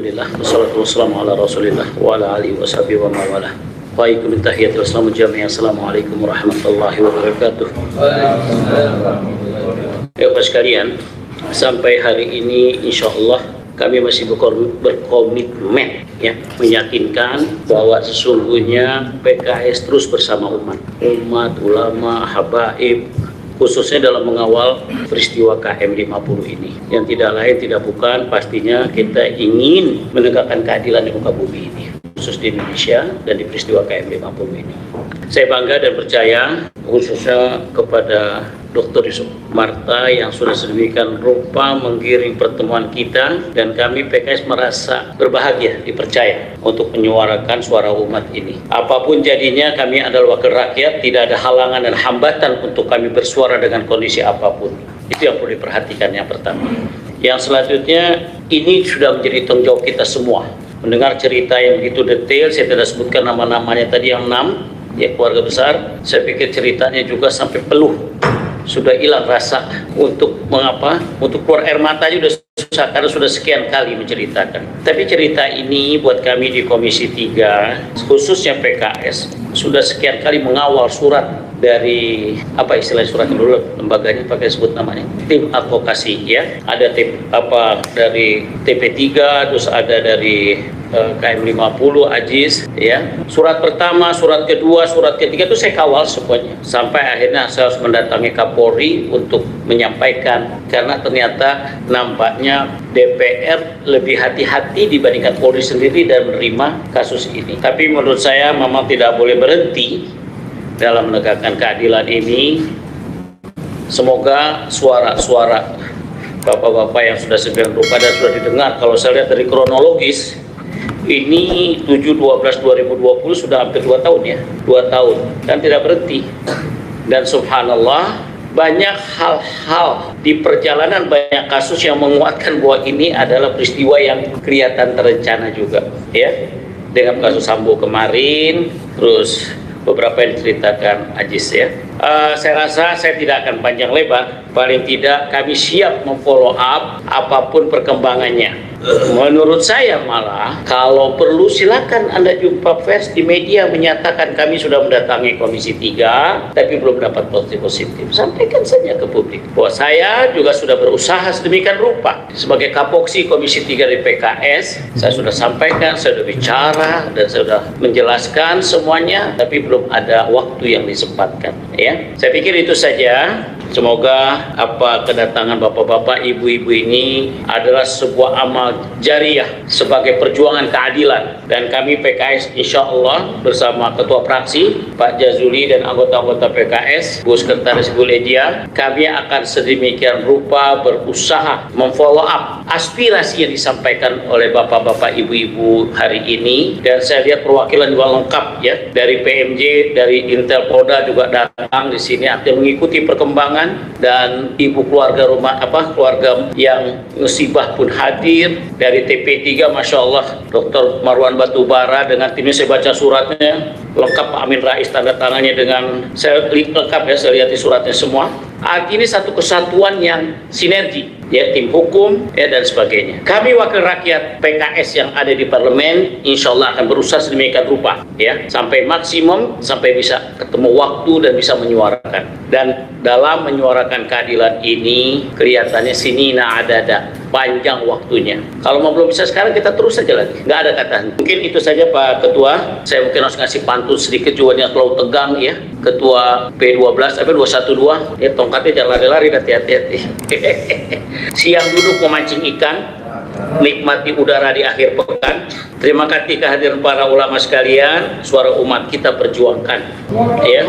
Alhamdulillah, wassalatu wassalamu ala rasulillah wa ala alihi wa sahbihi wa mawalah. Wa'alaikum tahiyatul islamu jami'an. Assalamualaikum warahmatullahi wabarakatuh. Ya Bapak sekalian, sampai hari ini insya Allah kami masih berkomitmen ya, meyakinkan bahwa sesungguhnya PKS terus bersama umat, ulama, habaib, khususnya dalam mengawal peristiwa KM 50 ini. Yang tidak lain tidak bukan, pastinya kita ingin menegakkan keadilan di muka bumi ini, khusus di Indonesia dan di peristiwa KM 50 ini. Saya bangga dan percaya khususnya kepada Dr. Yusuf Marta yang sudah sedemikian rupa menggiring pertemuan kita, dan kami PKS merasa berbahagia dipercaya untuk menyuarakan suara umat ini. Apapun jadinya, kami adalah wakil rakyat, tidak ada halangan dan hambatan untuk kami bersuara dengan kondisi apapun. Itu yang perlu diperhatikan yang pertama. Yang selanjutnya, ini sudah menjadi tanggung jawab kita semua. Mendengar cerita yang begitu detail, saya tidak sebutkan nama-namanya tadi yang 6, ya keluarga besar. Saya pikir ceritanya juga sampai peluh. Sudah hilang rasa untuk mengapa, untuk keluar air mata aja udah susah karena sudah sekian kali menceritakan. Tapi cerita ini buat kami di Komisi 3, khususnya PKS, sudah sekian kali mengawal surat dari apa istilah suratnya dulu, lembaganya pakai sebut namanya, tim advokasi ya. Ada tim apa dari TP3, terus ada dari KM 50 Ajis ya. Surat pertama, surat kedua, surat ketiga itu saya kawal semuanya sampai akhirnya saya harus mendatangi Kapolri untuk menyampaikan, karena ternyata nampaknya DPR lebih hati-hati dibandingkan Polri sendiri dan menerima kasus ini. Tapi menurut saya memang tidak boleh berhenti dalam menegakkan keadilan ini. Semoga suara-suara bapak-bapak yang sudah sedemikian rupa dan sudah didengar, kalau saya lihat dari kronologis, ini 7/12/2020 sudah hampir 2 tahun ya, 2 tahun dan tidak berhenti. Dan subhanallah, banyak hal-hal di perjalanan, banyak kasus yang menguatkan bahwa ini adalah peristiwa yang kelihatan terencana juga ya. Dengan kasus Sambo kemarin, terus beberapa yang diceritakan Ajis ya. Saya rasa saya tidak akan panjang lebar. Paling tidak kami siap memfollow up apapun perkembangannya. Menurut saya malah kalau perlu silakan Anda jumpa pers di media menyatakan kami sudah mendatangi Komisi 3 tapi belum dapat positif. Sampaikan saja ke publik bahwa saya juga sudah berusaha sedemikian rupa sebagai Kapoksi Komisi 3 di PKS. Saya sudah sampaikan, saya sudah bicara dan saya sudah menjelaskan semuanya, tapi belum ada waktu yang disempatkan ya. Saya pikir itu saja. Semoga apa kedatangan bapak-bapak, ibu-ibu ini adalah sebuah amal jariah sebagai perjuangan keadilan, dan kami PKS insya Allah bersama Ketua Fraksi Pak Jazuli dan anggota-anggota PKS, Bu Sekretaris Bu Ledia, kami akan sedemikian rupa berusaha memfollow up aspirasi yang disampaikan oleh bapak-bapak ibu-ibu hari ini. Dan saya lihat perwakilan juga lengkap ya, dari PMJ, dari Intel Polda juga datang di sini akan mengikuti perkembangan, dan ibu keluarga keluarga yang musibah pun hadir. Dari TP3 Masya Allah Dr. Marwan Batubara dengan timnya, saya baca suratnya lengkap, Pak Amin Rais tanda tangannya dengan saya lengkap ya, saya lihat di suratnya semua. Artinya satu kesatuan yang sinergi ya, tim hukum ya dan sebagainya. Kami wakil rakyat PKS yang ada di parlemen insya Allah akan berusaha sedemikian rupa ya, sampai maksimum, sampai bisa ketemu waktu dan bisa menyuarakan. Dan dalam menyuarakan keadilan ini kelihatannya sinina adada, panjang waktunya. Kalau mau belum bisa sekarang, kita terus saja lagi, nggak ada kata. Mungkin itu saja Pak Ketua. Saya mungkin harus ngasih pantun sedikit juga, yang terlalu tegang ya. Ketua P12 212 ya, tongkatnya jangan lari-lari, hati-hati. Siang duduk memancing ikan, nikmati udara di akhir pekan. Terima kasih kehadiran para ulama sekalian, suara umat kita perjuangkan ya.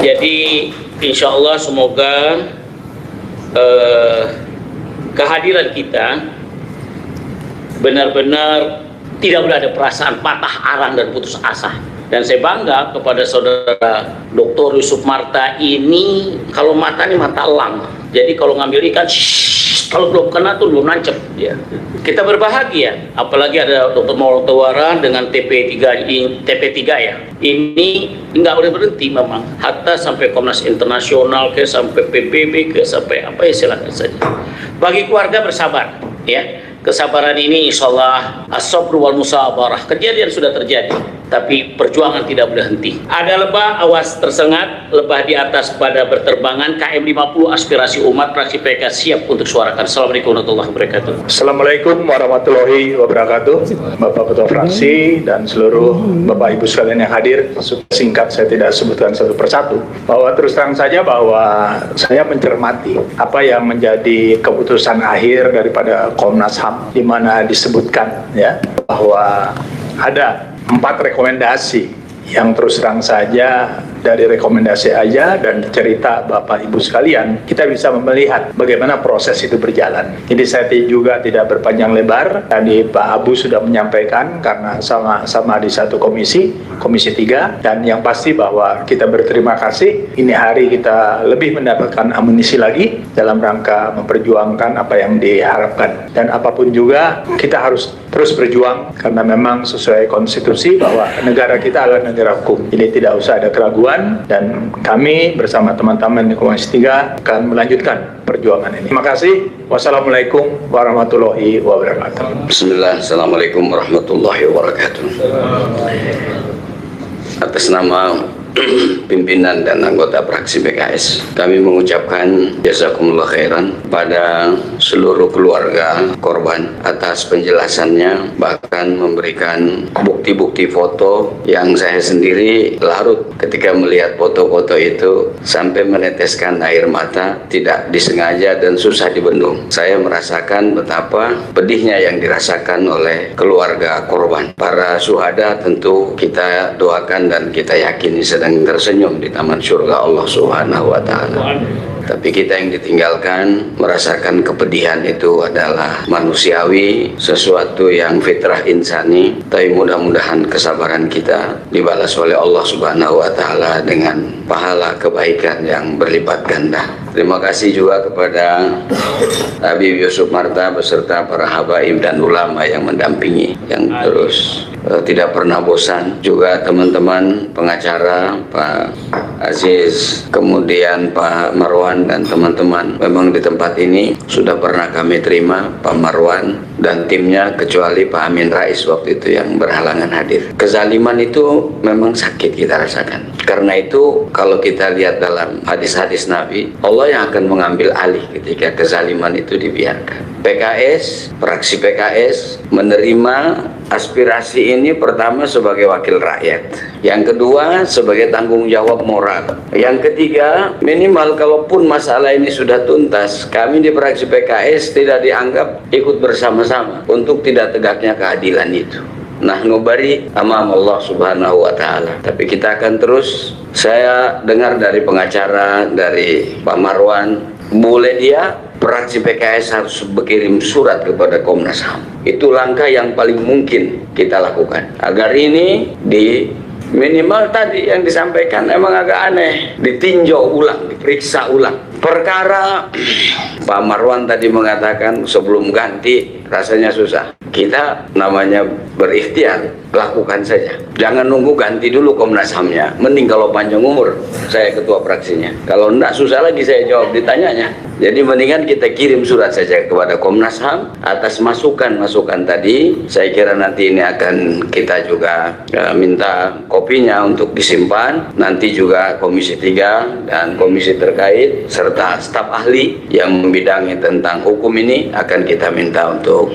Jadi insya Allah semoga kehadiran kita benar-benar tidak boleh ada perasaan patah arang dan putus asa. Dan saya bangga kepada saudara Dr. Yusuf Marta ini, kalau mata ini mata elang. Jadi kalau ngambil ikan, kalau belum kena tuh belum nancep ya. Kita berbahagia, apalagi ada Dr. Maulawara dengan TP3 ya. Ini nggak boleh berhenti memang, hatta sampai Komnas Internasional, ke sampai PBB, ke sampai apa ya, silakan saja. Bagi keluarga bersabar ya. Kesabaran ini insya Allah as-sabru wal musabarah. Kejadian sudah terjadi, tapi perjuangan tidak boleh henti. Ada lebah, awas tersengat. Lebah di atas pada berterbangan. KM 50 aspirasi umat, fraksi PK siap untuk suarakan. Assalamualaikum warahmatullahi wabarakatuh. Assalamualaikum warahmatullahi wabarakatuh. Bapak Ketua Fraksi dan seluruh Bapak Ibu sekalian yang hadir. Singkat saya tidak sebutkan satu persatu. Bahwa terus terang saja bahwa saya mencermati apa yang menjadi keputusan akhir daripada Komnas HAM, di mana disebutkan ya bahwa ada 4 rekomendasi yang terus terang saja dari rekomendasi aja dan cerita Bapak Ibu sekalian, kita bisa melihat bagaimana proses itu berjalan. Jadi saya juga tidak berpanjang lebar. Tadi Pak Abu sudah menyampaikan karena sama-sama di satu komisi 3, dan yang pasti bahwa kita berterima kasih. Ini hari kita lebih mendapatkan amunisi lagi dalam rangka memperjuangkan apa yang diharapkan. Dan apapun juga kita harus terus berjuang karena memang sesuai konstitusi bahwa negara kita adalah negara hukum. Jadi tidak usah ada keraguan, dan kami bersama teman-teman di Komisi 3 akan melanjutkan perjuangan ini. Terima kasih. Wassalamualaikum warahmatullahi wabarakatuh. Bismillah, Assalamualaikum warahmatullahi wabarakatuh. Atas nama pimpinan dan anggota fraksi PKS, kami mengucapkan jazakumullah khairan pada seluruh keluarga korban atas penjelasannya, bahkan memberikan bukti-bukti foto yang saya sendiri larut ketika melihat foto-foto itu sampai meneteskan air mata, tidak disengaja dan susah dibendung. Saya merasakan betapa pedihnya yang dirasakan oleh keluarga korban. Para syuhada tentu kita doakan dan kita yakini sedang tersenyum di taman surga Allah Subhanahu wa Ta'ala. Tapi kita yang ditinggalkan merasakan kepedihan itu adalah manusiawi, sesuatu yang fitrah insani. Tapi mudah-mudahan kesabaran kita dibalas oleh Allah Subhanahu wa Ta'ala dengan pahala kebaikan yang berlipat ganda. Terima kasih juga kepada Habib Yusuf Marta beserta para habaib dan ulama yang mendampingi, yang terus tidak pernah bosan. Juga teman-teman pengacara Pak Aziz, kemudian Pak Marwan dan teman-teman. Memang di tempat ini sudah pernah kami terima Pak Marwan dan timnya, kecuali Pak Amin Rais waktu itu yang berhalangan hadir. Kezaliman itu memang sakit kita rasakan. Karena itu kalau kita lihat dalam hadis-hadis Nabi, Allah yang akan mengambil alih ketika kezaliman itu dibiarkan. PKS, fraksi PKS menerima aspirasi ini pertama sebagai wakil rakyat, yang kedua sebagai tanggung jawab moral, yang ketiga minimal kalaupun masalah ini sudah tuntas, kami di fraksi PKS tidak dianggap ikut bersama-sama untuk tidak tegaknya keadilan itu. Nah, nubari amam Allah Subhanahu wa Ta'ala. Tapi kita akan terus. Saya dengar dari pengacara, dari Pak Marwan, boleh dia fraksi PKS harus berkirim surat kepada Komnas HAM. Itu langkah yang paling mungkin kita lakukan agar ini di minimal tadi yang disampaikan emang agak aneh, ditinjau ulang, diperiksa ulang. Perkara Pak Marwan tadi mengatakan sebelum ganti rasanya susah. Kita namanya berikhtiar, lakukan saja. Jangan nunggu ganti dulu Komnas HAM-nya. Mending kalau panjang umur, saya ketua fraksinya. Kalau enggak, susah lagi saya jawab ditanyanya. Jadi mendingan kita kirim surat saja kepada Komnas HAM atas masukan-masukan tadi. Saya kira nanti ini akan kita juga minta kopinya untuk disimpan. Nanti juga Komisi 3 dan komisi terkait serta staf ahli yang membidangi tentang hukum ini akan kita minta untuk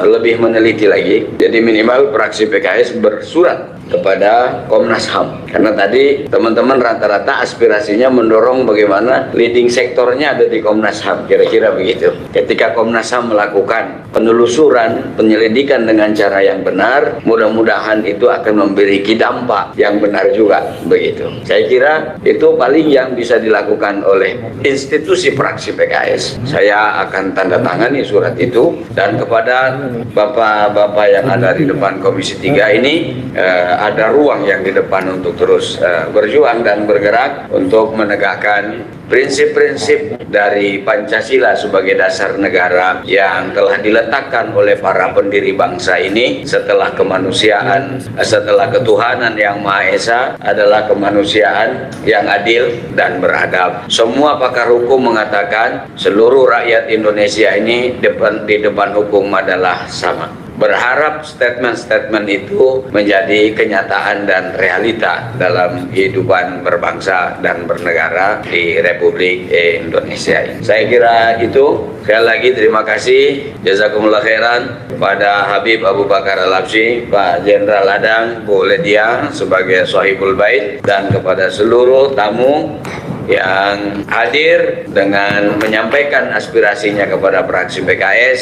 lebih meneliti lagi. Jadi minimal fraksi PKS bersurat kepada Komnas HAM, karena tadi teman-teman rata-rata aspirasinya mendorong bagaimana leading sektornya ada di Komnas HAM, kira-kira begitu. Ketika Komnas HAM melakukan penelusuran, penyelidikan dengan cara yang benar, mudah-mudahan itu akan memiliki dampak yang benar juga, begitu. Saya kira itu paling yang bisa dilakukan oleh institusi fraksi PKS. Saya akan tanda tangani surat itu, dan kepada bapak-bapak yang ada di depan Komisi 3 ini ada ruang yang di depan untuk terus berjuang dan bergerak untuk menegakkan prinsip-prinsip dari Pancasila sebagai dasar negara yang telah diletakkan oleh para pendiri bangsa ini. Setelah kemanusiaan, setelah ketuhanan yang Maha Esa, adalah kemanusiaan yang adil dan beradab. Semua pakar hukum mengatakan seluruh rakyat Indonesia ini di depan hukum adalah sama. Berharap statement-statement itu menjadi kenyataan dan realita dalam kehidupan berbangsa dan bernegara di Republik Indonesia ini. Saya kira itu. Sekali lagi terima kasih, jazakumullah khairan kepada Habib Abu Bakar Al-Habsyi, Pak Jenderal Ladang, Bu Ledia sebagai Sohibul Bait, dan kepada seluruh tamu yang hadir dengan menyampaikan aspirasinya kepada fraksi PKS.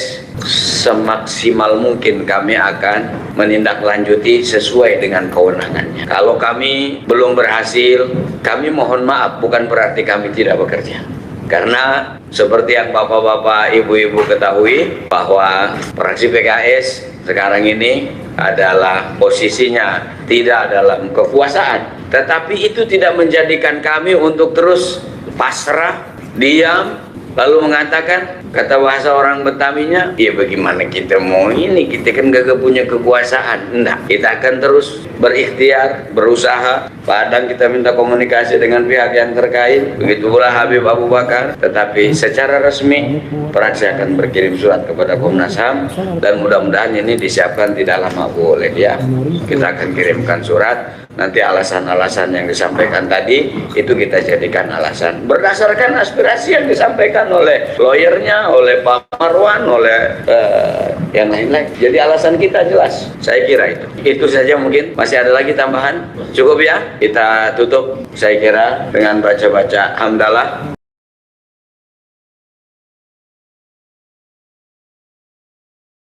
Semaksimal mungkin kami akan menindaklanjuti sesuai dengan kewenangannya. Kalau kami belum berhasil, kami mohon maaf, bukan berarti kami tidak bekerja. Karena seperti yang bapak-bapak, ibu-ibu ketahui bahwa fraksi PKS sekarang ini adalah posisinya tidak dalam kekuasaan. Tetapi itu tidak menjadikan kami untuk terus pasrah, diam, lalu mengatakan, kata bahasa orang Betaminya, ya bagaimana kita mau ini, kita kan gak punya kekuasaan. Enggak, kita akan terus berikhtiar, berusaha. Padang kita minta komunikasi dengan pihak yang terkait, begitu pula Habib Abu Bakar. Tetapi secara resmi fraksi akan berkirim surat kepada Komnas HAM, dan mudah-mudahan ini disiapkan tidak lama oleh dia. Kita akan kirimkan surat. Nanti alasan-alasan yang disampaikan tadi itu kita jadikan alasan berdasarkan aspirasi yang disampaikan oleh lawyernya, oleh Pak Marwan, oleh yang lain-lain. Jadi alasan kita jelas. Saya kira itu saja. Mungkin masih ada lagi tambahan. Cukup ya, kita tutup saya kira dengan baca-baca hamdalah.